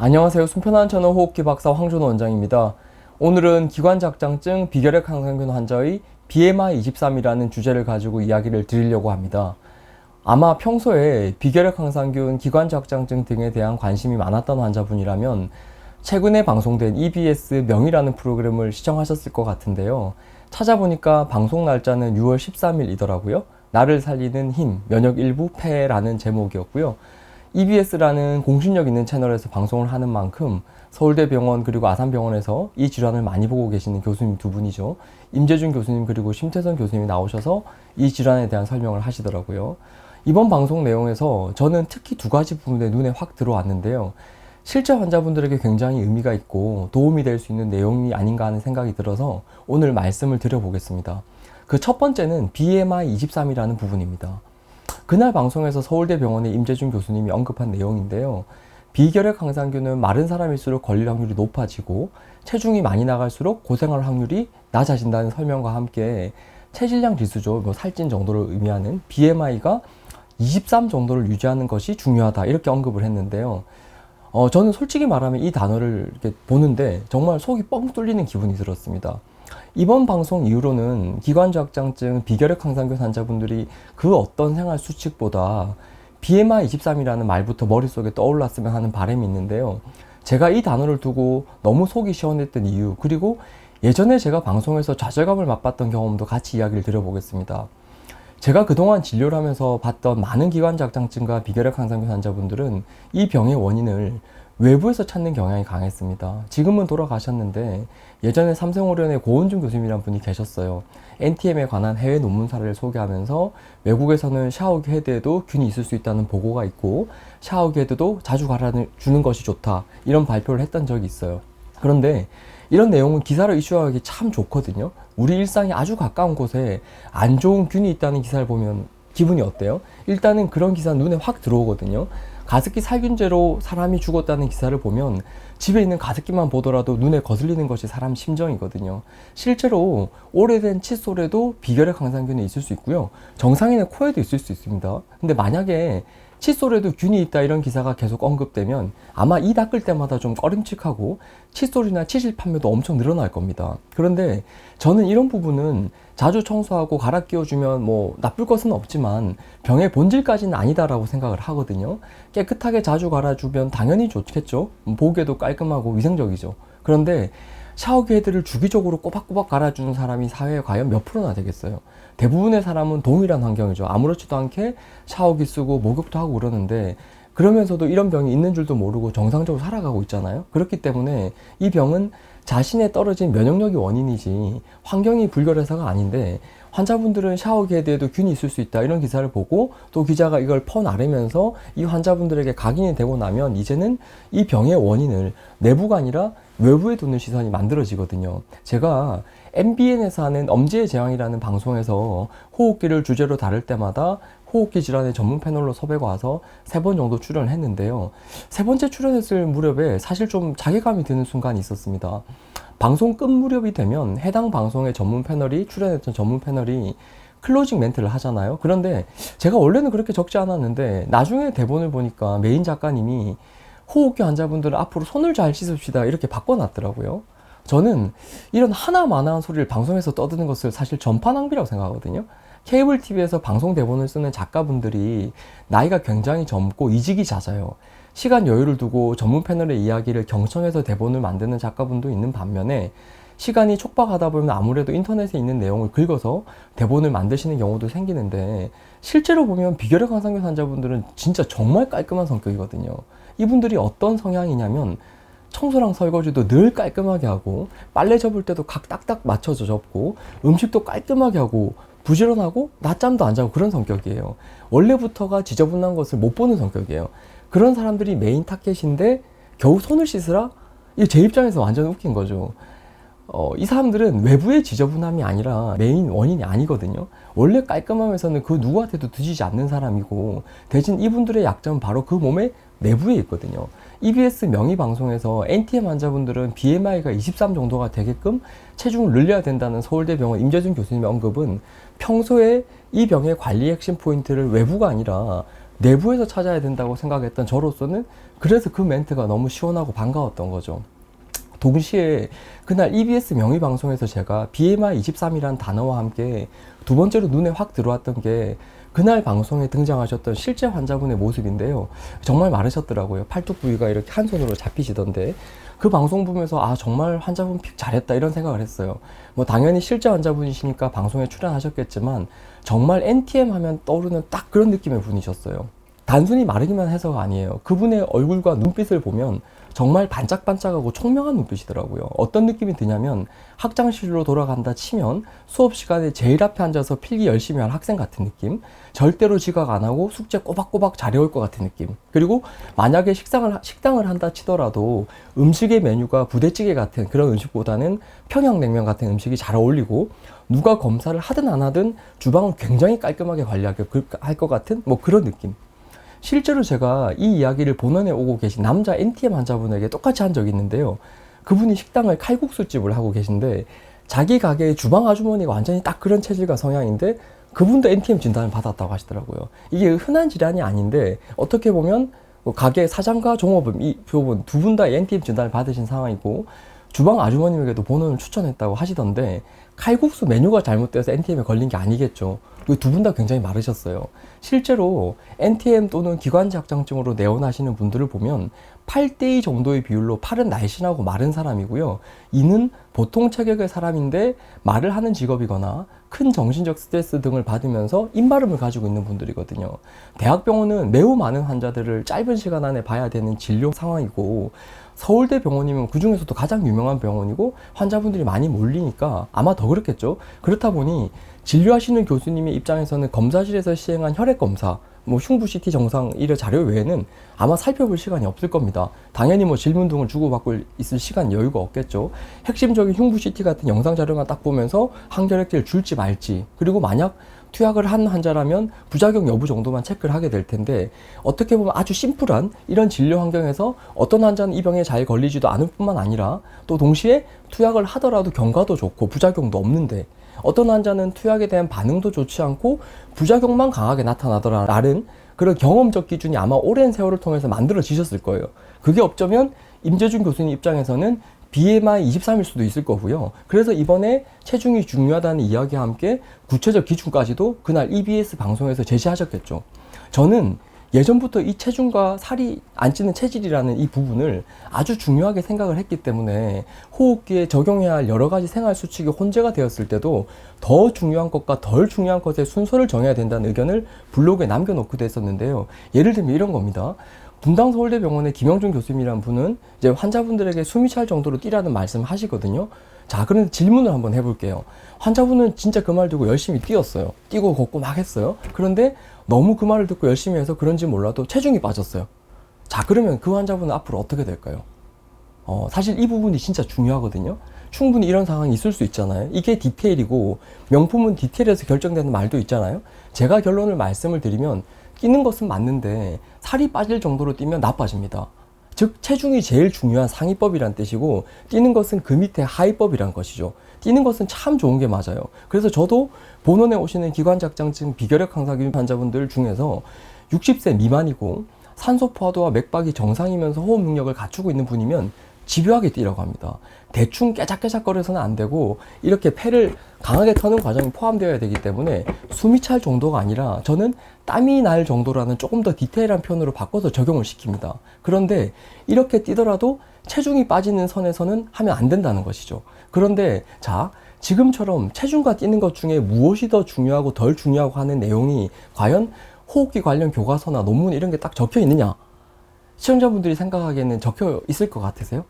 안녕하세요. 숨편한 채널 호흡기 박사 황준호 원장입니다. 오늘은 기관작장증 비결핵 항상균 환자의 BMI 23이라는 주제를 가지고 이야기를 드리려고 합니다. 아마 평소에 비결핵 항상균, 기관작장증 등에 대한 관심이 많았던 환자분이라면 최근에 방송된 EBS 명의라는 프로그램을 시청하셨을 것 같은데요. 찾아보니까 방송 날짜는 6월 13일이더라고요. 나를 살리는 힘, 면역 일부 폐라는 제목이었고요. EBS라는 공신력 있는 채널에서 방송을 하는 만큼 서울대병원 그리고 아산병원에서 이 질환을 많이 보고 계시는 교수님 두 분이죠. 임재준 교수님 그리고 심태선 교수님이 나오셔서 이 질환에 대한 설명을 하시더라고요. 이번 방송 내용에서 저는 특히 두 가지 부분에 눈에 확 들어왔는데요. 실제 환자분들에게 굉장히 의미가 있고 도움이 될 수 있는 내용이 아닌가 하는 생각이 들어서 오늘 말씀을 드려보겠습니다. 그 첫 번째는 BMI 23이라는 부분입니다. 그날 방송에서 서울대병원의 임재준 교수님이 언급한 내용인데요. 비결핵 항상균은 마른 사람일수록 걸릴 확률이 높아지고 체중이 많이 나갈수록 고생할 확률이 낮아진다는 설명과 함께 체질량 지수죠. 살찐 정도를 의미하는 BMI가 23 정도를 유지하는 것이 중요하다. 이렇게 언급을 했는데요. 저는 솔직히 말하면 이 단어를 이렇게 보는데 정말 속이 뻥 뚫리는 기분이 들었습니다. 이번 방송 이후로는 기관지확장증, 비결핵 항상균 환자분들이 그 어떤 생활 수칙보다 BMI 23이라는 말부터 머릿속에 떠올랐으면 하는 바람이 있는데요. 제가 이 단어를 두고 너무 속이 시원했던 이유, 그리고 예전에 제가 방송에서 좌절감을 맛봤던 경험도 같이 이야기를 드려보겠습니다. 제가 그동안 진료를 하면서 봤던 많은 기관지확장증과 비결핵 항상균 환자분들은 이 병의 원인을 외부에서 찾는 경향이 강했습니다. 지금은 돌아가셨는데 예전에 삼성오련의 고은중 교수님이란 분이 계셨어요. NTM에 관한 해외 논문 사례를 소개하면서 외국에서는 샤워기 헤드에도 균이 있을 수 있다는 보고가 있고 샤워기 헤드도 자주 갈아주는 것이 좋다, 이런 발표를 했던 적이 있어요. 그런데 이런 내용은 기사로 이슈하기 참 좋거든요. 우리 일상에 아주 가까운 곳에 안 좋은 균이 있다는 기사를 보면 기분이 어때요? 일단은 그런 기사 눈에 확 들어오거든요. 가습기 살균제로 사람이 죽었다는 기사를 보면 집에 있는 가습기만 보더라도 눈에 거슬리는 것이 사람 심정이거든요. 실제로 오래된 칫솔에도 비결핵 항상균이 있을 수 있고요. 정상인의 코에도 있을 수 있습니다. 근데 만약에 칫솔에도 균이 있다 이런 기사가 계속 언급되면 아마 이 닦을 때마다 좀 꺼림칙하고 칫솔이나 치실 판매도 엄청 늘어날 겁니다. 그런데 저는 이런 부분은 자주 청소하고 갈아 끼워주면 뭐 나쁠 것은 없지만 병의 본질까지는 아니다라고 생각을 하거든요. 깨끗하게 자주 갈아주면 당연히 좋겠죠. 보기에도 깔끔하고 위생적이죠. 그런데 샤워기 헤드를 주기적으로 꼬박꼬박 갈아주는 사람이 사회에 과연 몇 프로나 되겠어요? 대부분의 사람은 동일한 환경이죠. 아무렇지도 않게 샤워기 쓰고 목욕도 하고 그러는데 그러면서도 이런 병이 있는 줄도 모르고 정상적으로 살아가고 있잖아요. 그렇기 때문에 이 병은 자신의 떨어진 면역력이 원인이지 환경이 불결해서가 아닌데, 환자분들은 샤워기 헤드에도 균이 있을 수 있다 이런 기사를 보고 또 기자가 이걸 퍼나르면서 이 환자분들에게 각인이 되고 나면 이제는 이 병의 원인을 내부가 아니라 외부에 두는 시선이 만들어지거든요. 제가 MBN에서 하는 엄지의 제왕이라는 방송에서 호흡기를 주제로 다룰 때마다 호흡기 질환의 전문 패널로 섭외가 와서 3번 정도 출연을 했는데요. 3번째 출연했을 무렵에 사실 좀 자괴감이 드는 순간이 있었습니다. 방송 끝 무렵이 되면 해당 방송의 전문 패널이 출연했던 전문 패널이 클로징 멘트를 하잖아요. 그런데 제가 원래는 그렇게 적지 않았는데 나중에 대본을 보니까 메인 작가님이 호흡기 환자분들은 앞으로 손을 잘 씻읍시다 이렇게 바꿔놨더라고요. 저는 이런 하나마나한 소리를 방송에서 떠드는 것을 사실 전파 낭비라고 생각하거든요. 케이블 TV에서 방송 대본을 쓰는 작가분들이 나이가 굉장히 젊고 이직이 잦아요. 시간 여유를 두고 전문 패널의 이야기를 경청해서 대본을 만드는 작가분도 있는 반면에 시간이 촉박하다 보면 아무래도 인터넷에 있는 내용을 긁어서 대본을 만드시는 경우도 생기는데, 실제로 보면 비결핵 항상균 환자분들은 진짜 정말 깔끔한 성격이거든요. 이분들이 어떤 성향이냐면 청소랑 설거지도 늘 깔끔하게 하고 빨래 접을 때도 각 딱딱 맞춰서 접고 음식도 깔끔하게 하고 부지런하고 낮잠도 안 자고 그런 성격이에요. 원래부터가 지저분한 것을 못 보는 성격이에요. 그런 사람들이 메인 타겟인데 겨우 손을 씻으라? 이게 제 입장에서 완전 웃긴 거죠. 이 사람들은 외부의 지저분함이 아니라 메인 원인이 아니거든요. 원래 깔끔함에서는 그 누구한테도 뒤지지 않는 사람이고, 대신 이분들의 약점은 바로 그 몸의 내부에 있거든요. EBS 명의 방송에서 NTM 환자분들은 BMI가 23 정도가 되게끔 체중을 늘려야 된다는 서울대병원 임재준 교수님의 언급은 평소에 이 병의 관리 핵심 포인트를 외부가 아니라 내부에서 찾아야 된다고 생각했던 저로서는 그래서 그 멘트가 너무 시원하고 반가웠던 거죠. 동시에 그날 EBS 명의방송에서 제가 BMI 23이라는 단어와 함께 두 번째로 눈에 확 들어왔던 게 그날 방송에 등장하셨던 실제 환자분의 모습인데요. 정말 마르셨더라고요. 팔뚝 부위가 이렇게 한 손으로 잡히시던데 그 방송 보면서 아 정말 환자분 픽 잘했다 이런 생각을 했어요. 뭐 당연히 실제 환자분이시니까 방송에 출연하셨겠지만 정말 NTM 하면 떠오르는 딱 그런 느낌의 분이셨어요. 단순히 마르기만 해서가 아니에요. 그분의 얼굴과 눈빛을 보면 정말 반짝반짝하고 총명한 눈빛이더라고요. 어떤 느낌이 드냐면 학장실로 돌아간다 치면 수업 시간에 제일 앞에 앉아서 필기 열심히 할 학생 같은 느낌, 절대로 지각 안 하고 숙제 꼬박꼬박 잘해올 것 같은 느낌, 그리고 만약에 식당을 한다 치더라도 음식의 메뉴가 부대찌개 같은 그런 음식보다는 평양냉면 같은 음식이 잘 어울리고 누가 검사를 하든 안 하든 주방은 굉장히 깔끔하게 관리할 것 같은 뭐 그런 느낌. 실제로 제가 이 이야기를 본원에 오고 계신 남자 NTM 환자분에게 똑같이 한 적이 있는데요. 그분이 식당을 칼국수집을 하고 계신데 자기 가게의 주방 아주머니가 완전히 딱 그런 체질과 성향인데 그분도 NTM 진단을 받았다고 하시더라고요. 이게 흔한 질환이 아닌데 어떻게 보면 가게 사장과 종업원 이 부분 두 분 다 NTM 진단을 받으신 상황이고 주방 아주머님에게도 본원을 추천했다고 하시던데 칼국수 메뉴가 잘못되어서 NTM에 걸린 게 아니겠죠. 두 분 다 굉장히 마르셨어요. 실제로 NTM 또는 기관지학장증으로 내원하시는 분들을 보면 8대2 정도의 비율로 팔은 날씬하고 마른 사람이고요. 이는 보통 체격의 사람인데 말을 하는 직업이거나 큰 정신적 스트레스 등을 받으면서 입마름을 가지고 있는 분들이거든요. 대학병원은 매우 많은 환자들을 짧은 시간 안에 봐야 되는 진료 상황이고 서울대 병원이면 그 중에서도 가장 유명한 병원이고 환자분들이 많이 몰리니까 아마 더 그렇겠죠. 그렇다 보니 진료하시는 교수님의 입장에서는 검사실에서 시행한 혈액검사, 뭐 흉부 CT 정상 이런 자료 외에는 아마 살펴볼 시간이 없을 겁니다. 당연히 뭐 질문 등을 주고받고 있을 시간 여유가 없겠죠. 핵심적인 흉부 CT 같은 영상 자료만 딱 보면서 항결핵제를 줄지 말지, 그리고 만약 투약을 한 환자라면 부작용 여부 정도만 체크를 하게 될 텐데 어떻게 보면 아주 심플한 이런 진료 환경에서 어떤 환자는 이 병에 잘 걸리지도 않을 뿐만 아니라 또 동시에 투약을 하더라도 경과도 좋고 부작용도 없는데 어떤 환자는 투약에 대한 반응도 좋지 않고 부작용만 강하게 나타나더라라는 그런 경험적 기준이 아마 오랜 세월을 통해서 만들어지셨을 거예요. 그게 어쩌면 임재준 교수님 입장에서는 BMI 23일 수도 있을 거고요. 그래서 이번에 체중이 중요하다는 이야기와 함께 구체적 기준까지도 그날 EBS 방송에서 제시하셨겠죠. 저는 예전부터 이 체중과 살이 안 찌는 체질이라는 이 부분을 아주 중요하게 생각을 했기 때문에 호흡기에 적용해야 할 여러 가지 생활 수칙이 혼재가 되었을 때도 더 중요한 것과 덜 중요한 것의 순서를 정해야 된다는 의견을 블로그에 남겨놓기도 했었는데요. 예를 들면 이런 겁니다. 분당 서울대병원의 김영준 교수님이라는 분은 이제 환자분들에게 숨이 찰 정도로 뛰라는 말씀을 하시거든요. 자, 그런데 질문을 한번 해볼게요. 환자분은 진짜 그 말 듣고 열심히 뛰었어요. 뛰고 걷고 막 했어요. 그런데 너무 그 말을 듣고 열심히 해서 그런지 몰라도 체중이 빠졌어요. 자, 그러면 그 환자분은 앞으로 어떻게 될까요? 사실 이 부분이 진짜 중요하거든요. 충분히 이런 상황이 있을 수 있잖아요. 이게 디테일이고 명품은 디테일에서 결정되는 말도 있잖아요. 제가 결론을 말씀을 드리면 뛰는 것은 맞는데 살이 빠질 정도로 뛰면 나빠집니다. 즉 체중이 제일 중요한 상위법이란 뜻이고 뛰는 것은 그 밑에 하위법이란 것이죠. 뛰는 것은 참 좋은 게 맞아요. 그래서 저도 본원에 오시는 기관지학장증 비결핵 항상균 환자분들 중에서 60세 미만이고 산소 포화도와 맥박이 정상이면서 호흡 능력을 갖추고 있는 분이면 집요하게 뛰라고 합니다. 대충 깨작깨작거려서는 안 되고 이렇게 폐를 강하게 터는 과정이 포함되어야 되기 때문에 숨이 찰 정도가 아니라 저는 땀이 날 정도라는 조금 더 디테일한 표현으로 바꿔서 적용을 시킵니다. 그런데 이렇게 뛰더라도 체중이 빠지는 선에서는 하면 안 된다는 것이죠. 그런데 자, 지금처럼 체중과 뛰는 것 중에 무엇이 더 중요하고 덜 중요하고 하는 내용이 과연 호흡기 관련 교과서나 논문 이런 게 딱 적혀 있느냐? 시청자분들이 생각하기에는 적혀 있을 것 같으세요?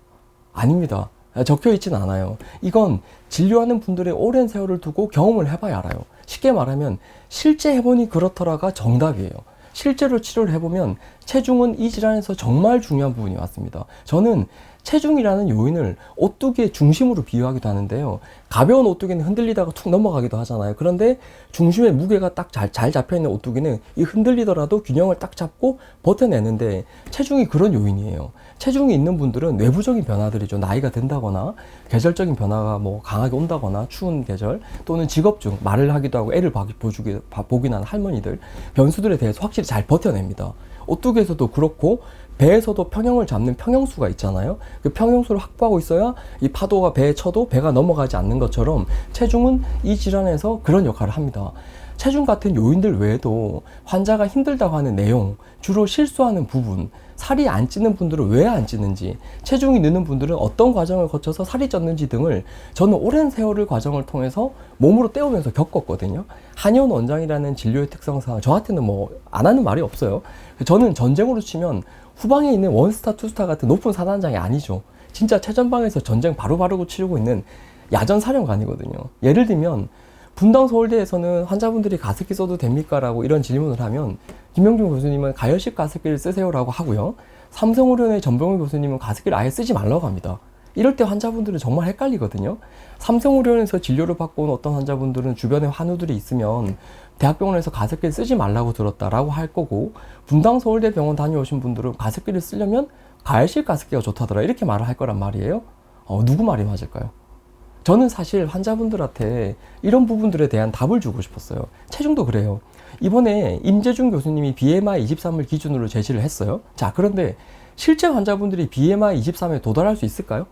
아닙니다. 적혀 있진 않아요. 이건 진료하는 분들의 오랜 세월을 두고 경험을 해봐야 알아요. 쉽게 말하면 실제 해보니 그렇더라가 정답이에요. 실제로 치료를 해보면 체중은 이 질환에서 정말 중요한 부분이 왔습니다. 저는 체중이라는 요인을 오뚜기의 중심으로 비유하기도 하는데요. 가벼운 오뚜기는 흔들리다가 툭 넘어가기도 하잖아요. 그런데 중심의 무게가 딱 잘 잡혀있는 오뚜기는 이 흔들리더라도 균형을 딱 잡고 버텨내는데, 체중이 그런 요인이에요. 체중이 있는 분들은 내부적인 변화들이죠. 나이가 든다거나 계절적인 변화가 뭐 강하게 온다거나 추운 계절, 또는 직업중, 말을 하기도 하고 애를 보긴 하는 할머니들, 변수들에 대해서 확실히 잘 버텨냅니다. 오뚜기에서도 그렇고 배에서도 평형을 잡는 평형수가 있잖아요. 그 평형수를 확보하고 있어야 이 파도가 배에 쳐도 배가 넘어가지 않는 것처럼 체중은 이 질환에서 그런 역할을 합니다. 체중 같은 요인들 외에도 환자가 힘들다고 하는 내용, 주로 실수하는 부분, 살이 안 찌는 분들은 왜 안 찌는지, 체중이 느는 분들은 어떤 과정을 거쳐서 살이 쪘는지 등을 저는 오랜 세월을 과정을 통해서 몸으로 때우면서 겪었거든요. 한의원 원장이라는 진료의 특성상 저한테는 뭐 안 하는 말이 없어요. 저는 전쟁으로 치면 후방에 있는 원스타, 투스타 같은 높은 사단장이 아니죠. 진짜 최전방에서 전쟁 바로바로 치르고 있는 야전 사령관이거든요. 예를 들면 분당 서울대에서는 환자분들이 가습기 써도 됩니까? 라고 이런 질문을 하면 김영준 교수님은 가열식 가습기를 쓰세요라고 하고요. 삼성의료원의 전병훈 교수님은 가습기를 아예 쓰지 말라고 합니다. 이럴 때 환자분들은 정말 헷갈리거든요. 삼성의료원에서 진료를 받고 온 어떤 환자분들은 주변에 환우들이 있으면 대학병원에서 가습기를 쓰지 말라고 들었다라고 할 거고, 분당 서울대병원 다녀오신 분들은 가습기를 쓰려면 가열식 가습기가 좋다더라 이렇게 말을 할 거란 말이에요. 누구 말이 맞을까요? 저는 사실 환자분들한테 이런 부분들에 대한 답을 주고 싶었어요. 체중도 그래요. 이번에 임재준 교수님이 BMI 23을 기준으로 제시를 했어요. 자, 그런데 실제 환자분들이 BMI 23에 도달할 수 있을까요?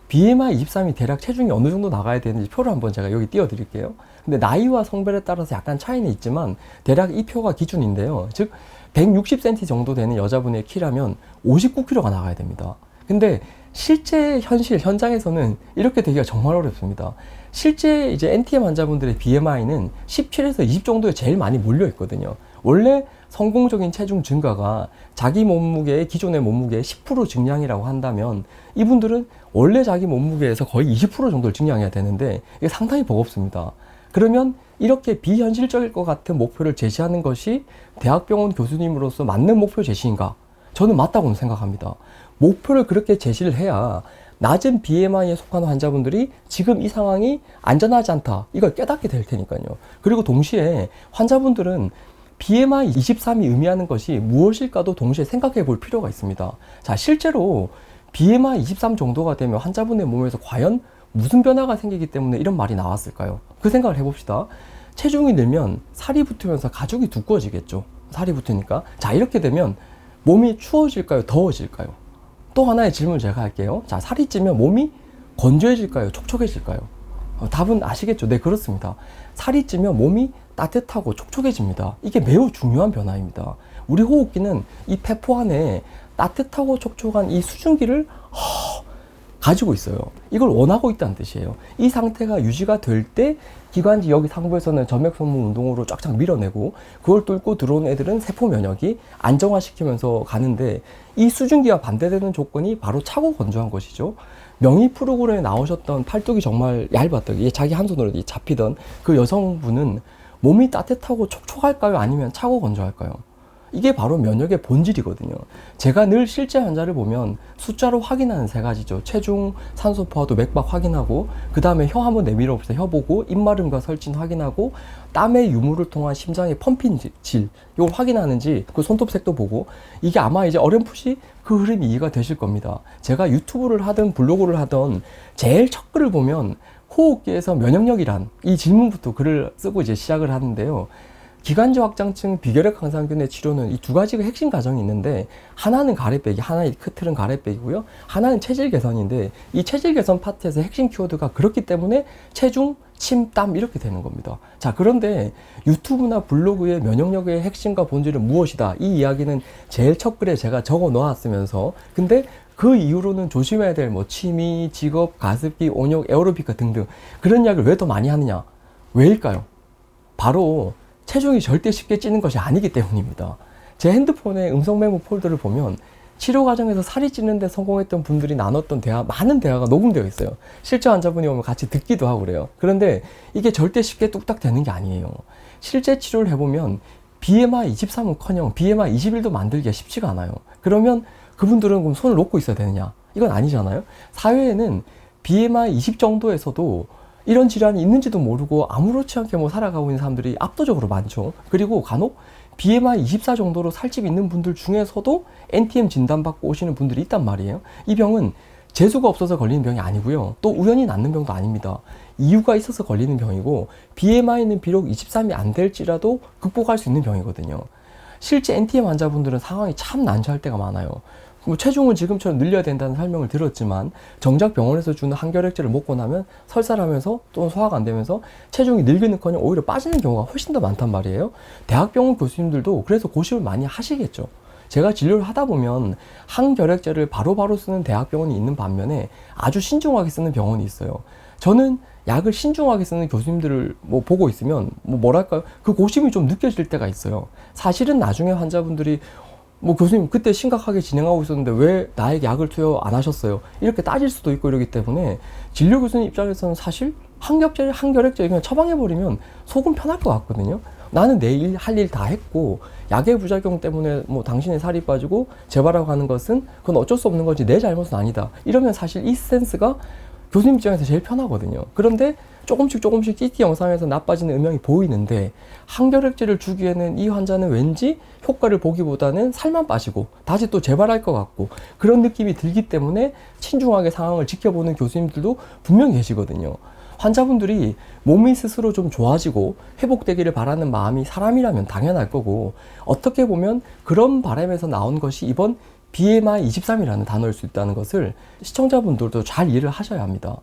BMI 23이 대략 체중이 어느 정도 나가야 되는지 표를 한번 제가 여기 띄워드릴게요. 근데 나이와 성별에 따라서 약간 차이는 있지만 대략 이 표가 기준인데요. 즉 160cm 정도 되는 여자분의 키라면 59kg가 나가야 됩니다. 근데 실제 현장에서는 이렇게 되기가 정말 어렵습니다. 실제 이제 NTM 환자분들의 BMI는 17에서 20 정도에 제일 많이 몰려 있거든요. 원래 성공적인 체중 증가가 자기 몸무게의 기존의 몸무게의 10% 증량이라고 한다면 이분들은 원래 자기 몸무게에서 거의 20% 정도를 증량해야 되는데 이게 상당히 버겁습니다. 그러면 이렇게 비현실적일 것 같은 목표를 제시하는 것이 대학병원 교수님으로서 맞는 목표 제시인가? 저는 맞다고 생각합니다. 목표를 그렇게 제시를 해야 낮은 BMI에 속한 환자분들이 지금 이 상황이 안전하지 않다, 이걸 깨닫게 될 테니까요. 그리고 동시에 환자분들은 BMI 23이 의미하는 것이 무엇일까도 동시에 생각해 볼 필요가 있습니다. 자, 실제로 BMI 23 정도가 되면 환자분의 몸에서 과연 무슨 변화가 생기기 때문에 이런 말이 나왔을까요? 그 생각을 해봅시다. 체중이 늘면 살이 붙으면서 가죽이 두꺼워지겠죠. 살이 붙으니까. 자, 이렇게 되면 몸이 추워질까요? 더워질까요? 또 하나의 질문을 제가 할게요. 자, 살이 찌면 몸이 건조해질까요? 촉촉해질까요? 답은 아시겠죠? 네, 그렇습니다. 살이 찌면 몸이 따뜻하고 촉촉해집니다. 이게 매우 중요한 변화입니다. 우리 호흡기는 이 폐포 안에 따뜻하고 촉촉한 이 수증기를 가지고 있어요. 이걸 원하고 있다는 뜻이에요. 이 상태가 유지가 될 때 기관지 여기 상부에서는 점액손목 운동으로 쫙쫙 밀어내고, 그걸 뚫고 들어온 애들은 세포 면역이 안정화시키면서 가는데, 이 수증기와 반대되는 조건이 바로 차고 건조한 것이죠. 명의 프로그램에 나오셨던 팔뚝이 정말 얇았던, 자기 한 손으로 잡히던 그 여성분은 몸이 따뜻하고 촉촉할까요? 아니면 차고 건조할까요? 이게 바로 면역의 본질이거든요. 제가 늘 실제 환자를 보면 숫자로 확인하는 세 가지죠. 체중, 산소 포화도, 맥박 확인하고, 그 다음에 혀 한번 내밀어 봅시다. 혀 보고, 입마름과 설진 확인하고, 땀의 유무를 통한 심장의 펌핑 질, 이걸 확인하는지, 그 손톱색도 보고, 이게 아마 이제 어렴풋이 그 흐름이 이해가 되실 겁니다. 제가 유튜브를 하든 블로그를 하든 제일 첫 글을 보면 호흡기에서 면역력이란 이 질문부터 글을 쓰고 이제 시작을 하는데요. 기관지 확장증 비결핵 항상균의 치료는 이 두 가지가 핵심 과정이 있는데, 하나는 가래 빼기, 하나의 큰 틀은 가래 빼기고요. 하나는 체질 개선인데, 이 체질 개선 파트에서 핵심 키워드가 그렇기 때문에 체중, 침, 땀 이렇게 되는 겁니다. 자, 그런데 유튜브나 블로그의 면역력의 핵심과 본질은 무엇이다? 이 이야기는 제일 첫 글에 제가 적어 놓았으면서, 근데 그 이후로는 조심해야 될 뭐 취미, 직업, 가습기, 온욕, 에어로빅과 등등 그런 이야기를 왜 더 많이 하느냐? 왜일까요? 바로 체중이 절대 쉽게 찌는 것이 아니기 때문입니다. 제 핸드폰에 음성 메모 폴더를 보면 치료 과정에서 살이 찌는데 성공했던 분들이 나눴던 많은 대화가 녹음되어 있어요. 실제 환자분이 오면 같이 듣기도 하고 그래요. 그런데 이게 절대 쉽게 뚝딱 되는 게 아니에요. 실제 치료를 해보면 BMI 23은커녕 BMI 21도 만들기가 쉽지가 않아요. 그러면 그분들은 그럼 손을 놓고 있어야 되느냐? 이건 아니잖아요. 사회에는 BMI 20 정도에서도 이런 질환이 있는지도 모르고 아무렇지 않게 뭐 살아가고 있는 사람들이 압도적으로 많죠. 그리고 간혹 BMI 24 정도로 살집이 있는 분들 중에서도 NTM 진단받고 오시는 분들이 있단 말이에요. 이 병은 재수가 없어서 걸리는 병이 아니고요. 또 우연히 낫는 병도 아닙니다. 이유가 있어서 걸리는 병이고 BMI는 비록 23이 안 될지라도 극복할 수 있는 병이거든요. 실제 NTM 환자분들은 상황이 참 난처할 때가 많아요. 뭐 체중을 지금처럼 늘려야 된다는 설명을 들었지만 정작 병원에서 주는 항결핵제를 먹고 나면 설사하면서 또는 소화가 안 되면서 체중이 늘기는커녕 오히려 빠지는 경우가 훨씬 더 많단 말이에요. 대학병원 교수님들도 그래서 고심을 많이 하시겠죠. 제가 진료를 하다 보면 항결핵제를 바로바로 쓰는 대학병원이 있는 반면에 아주 신중하게 쓰는 병원이 있어요. 저는 약을 신중하게 쓰는 교수님들을 뭐 보고 있으면 뭐랄까요, 그 고심이 좀 느껴질 때가 있어요. 사실은 나중에 환자분들이 뭐 교수님 그때 심각하게 진행하고 있었는데 왜 나에게 약을 투여 안 하셨어요? 이렇게 따질 수도 있고 이러기 때문에 진료 교수님 입장에서는 사실 항결핵제 그냥 처방해버리면 속은 편할 것 같거든요. 나는 내 일 할 일 다 했고 약의 부작용 때문에 뭐 당신의 살이 빠지고 재발하고 하는 것은 그건 어쩔 수 없는 거지 내 잘못은 아니다. 이러면 사실 이 스탠스가 교수님 입장에서 제일 편하거든요. 그런데 조금씩 CT 영상에서 나빠지는 음영이 보이는데 항결핵제를 주기에는 이 환자는 왠지 효과를 보기보다는 살만 빠지고 다시 또 재발할 것 같고 그런 느낌이 들기 때문에 신중하게 상황을 지켜보는 교수님들도 분명히 계시거든요. 환자분들이 몸이 스스로 좀 좋아지고 회복되기를 바라는 마음이 사람이라면 당연할 거고 어떻게 보면 그런 바람에서 나온 것이 이번 BMI 23이라는 단어일 수 있다는 것을 시청자분들도 잘 이해를 하셔야 합니다.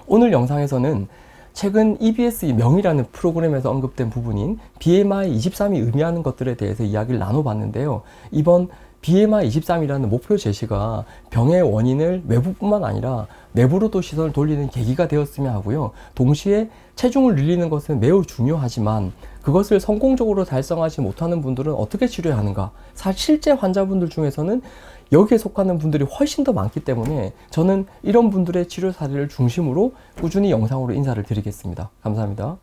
오늘 영상에서는 최근 EBS 명이라는 프로그램에서 언급된 부분인 BMI 23이 의미하는 것들에 대해서 이야기를 나눠봤는데요. 이번 BMI 23이라는 목표 제시가 병의 원인을 외부뿐만 아니라 내부로도 시선을 돌리는 계기가 되었으면 하고요. 동시에 체중을 늘리는 것은 매우 중요하지만 그것을 성공적으로 달성하지 못하는 분들은 어떻게 치료해야 하는가? 실제 환자분들 중에서는 여기에 속하는 분들이 훨씬 더 많기 때문에 저는 이런 분들의 치료 사례를 중심으로 꾸준히 영상으로 인사를 드리겠습니다. 감사합니다.